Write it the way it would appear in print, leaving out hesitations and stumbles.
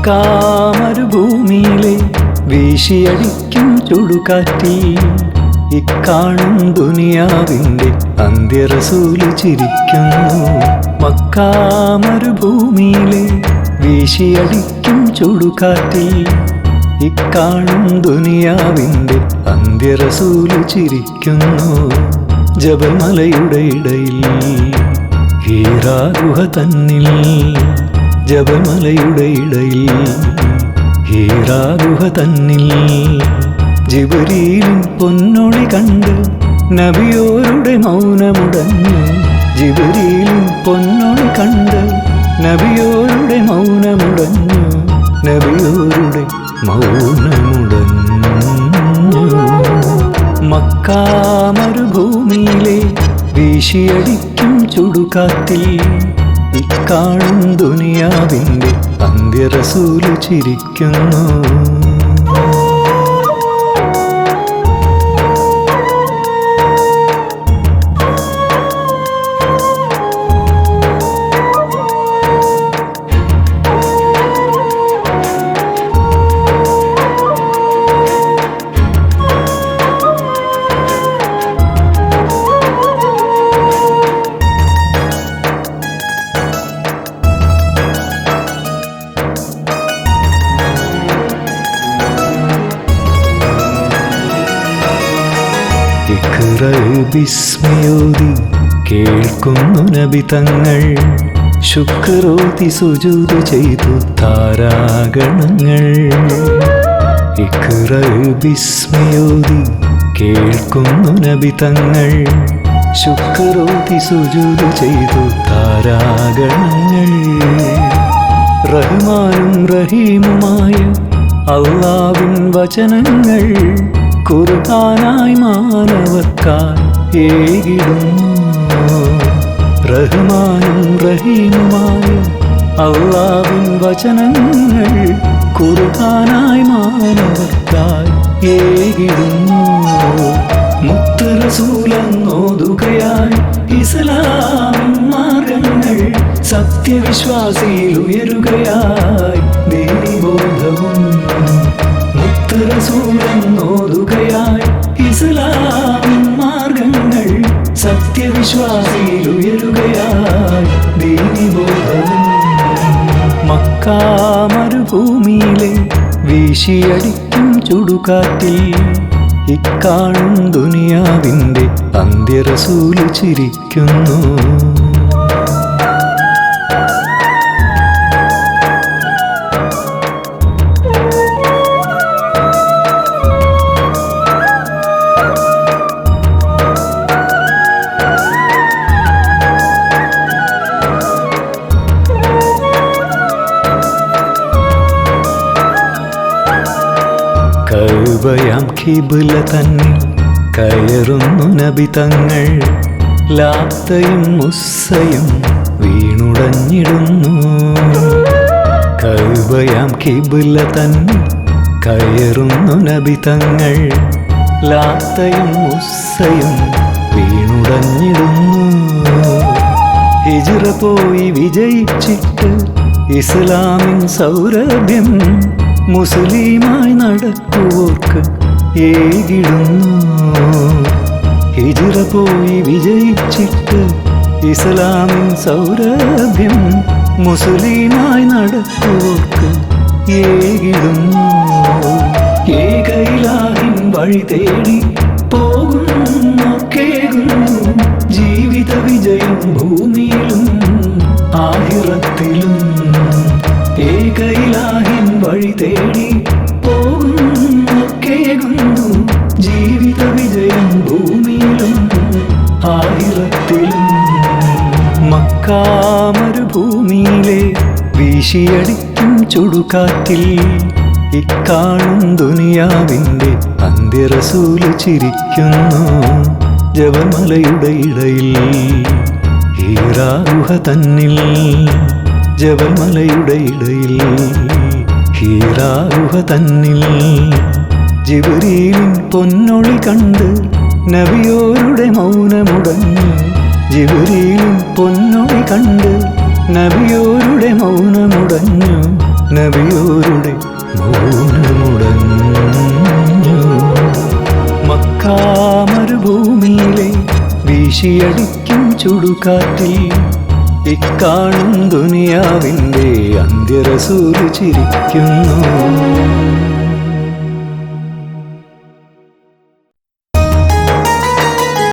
മക്കാ മരുഭൂമിയിലെ വീശിയടിക്കും ചുടുകാറ്റിൽ ഇക്കാണും ദുനിയാവിൻ്റെ അന്ത്യറസൂല് ചിരിക്കുന്നു. മക്കാ മരുഭൂമിയിലെ വീശിയടിക്കും ചുടുകാറ്റിൽ ഇക്കാണും ദുനിയാവിൻ്റെ അന്ത്യറസൂല് ചിരിക്കുന്നു. ജബൽ മലയുടെ ഇടയിൽ ഹീറാ ഗുഹ തന്നിൽ, ജബൽ മലയുടെ ഇടയിൽ ഹീറാ ഗുഹ തന്നിൽ ജിബ്രീലിൻ പൊന്നൊളി കണ്ട് നബിയോരുടെ മൗനമുടഞ്ഞു. ജിബ്രീലിൻ പൊന്നൊളി കണ്ട് നബിയോരുടെ മൗനമുടഞ്ഞു. നബിയോരുടെ മൗനമുടഞ്ഞു. മക്കാ മരുഭൂമിയിലെ വീശിയടിക്കും ചുടുകാറ്റിൽ ഇക്കാണും ദുനിയാവിൻ്റെ അന്ത്യറസൂല് ചിരിക്കുന്നു. ബിസ്മിയോതി കേൾക്കുന്നു നബി തങ്ങൾ, ശുക്രോതി സുജൂദ് ചെയ്തു താരാഗണങ്ങൾ. ഇഖ്റ ബിസ്മിയോതി കേൾക്കുന്നു നബി തങ്ങൾ, ശുക്രോതി സുജൂദ് ചെയ്തു താരാഗണങ്ങൾ. റഹ്മാനും റഹീമുമായ അല്ലാഹുവിൻ വചനങ്ങൾ ഖുർആനായി മാനവർക്കായി ഏകിടുന്നു. റഹ്മാനും റഹീമുമായ അല്ലാഹുവിൻ വചനങ്ങൾ ഖുർആനായി മാനവർക്കായി ഏകിടുന്നു. മുത്ത് റസൂലെന്നോതുകയായി ഇസ്ലാമിൻ മാർഗങ്ങൾ സത്യവിശ്വാസിയിൽ ഉയരുകയായി ദീനിബോധവും. മുത്ത് റസൂലെന്നോതുകയായി ഇസ്ലാമിൻ മാർഗങ്ങൾ സത്യവിശ്വാസിയിൽ ഉയരുകയായി ദീനിബോധവും. മക്കാ മരുഭൂമിയിലെ വീശിയടിക്കും ചുടുകാറ്റിൽ ഇക്കാണും ദുനിയാവിൻ്റെ അന്ത്യറസൂല് ചിരിക്കുന്നു. കഅബയാം ഖിബ്ല തന്നിൽ കയറുന്നു നബി തങ്ങൾ, ലാത്തയും മുസ്സയും വീണുടഞ്ഞിടുന്നു. കഅബയാം ഖിബ്ല തന്നിൽ കയറുന്നു നബി തങ്ങൾ, ലാത്തയും മുസ്സയും വീണുടഞ്ഞിടുന്നു. ഹിജ്റ പോയി വിജയിച്ചിട്ട് ഇസ്ലാമിൻ സൗരഭ്യം മുസ്ലിമായി നടക്കുവോർക്ക് ഏകിടുന്നു. ഹിജ്റ പോയി വിജയിച്ചിട്ട് ഇസ്ലാമിൻ സൗരഭ്യം മുസ്ലിമായി നടക്കുവോർക്ക് ഏകിടുന്നു. ഏക ഇലാഹിൻ വഴി തേടി പോകുന്നോർക്കേകുന്നു ജീവിത വിജയം ഭൂമിയിലും ആഖിറത്തിലും. ഏക ഇലാഹിൻ വഴി തേടി പോകുന്നോർക്കേകുന്നു ജീവിത വിജയം ഭൂമിയിലും ആഖിറത്തിലും. മക്കാ മരുഭൂമിയിലെ വീശിയടിക്കും ചുടുകാറ്റിൽ ഇക്കാണും ദുനിയാവിൻ്റെ അന്ത്യറസൂല് ചിരിക്കുന്നു. ജബൽ മലയുടെ ഇടയിൽ ഹീറാ ഗുഹ തന്നിൽ, ജബൽ മലയുടെ ഇടയിൽ ഹീറാ ഗുഹ തന്നിൽ ജിബ്രീലിൻ പൊന്നൊളി കണ്ട് നബിയോരുടെ മൗനമുടഞ്ഞു. ജിബ്രീലിൻ പൊന്നൊളി കണ്ട് നബിയോരുടെ മൗനമുടഞ്ഞു. നബിയോരുടെ മൗനമുടഞ്ഞു. മക്കാ മരുഭൂമിയിലെ വീശിയടിക്കും ചുടുകാറ്റിൽ ഇക്കാണും ദുനിയാവിൻ്റെ അന്ത്യറസൂല് ചിരിക്കുന്നു.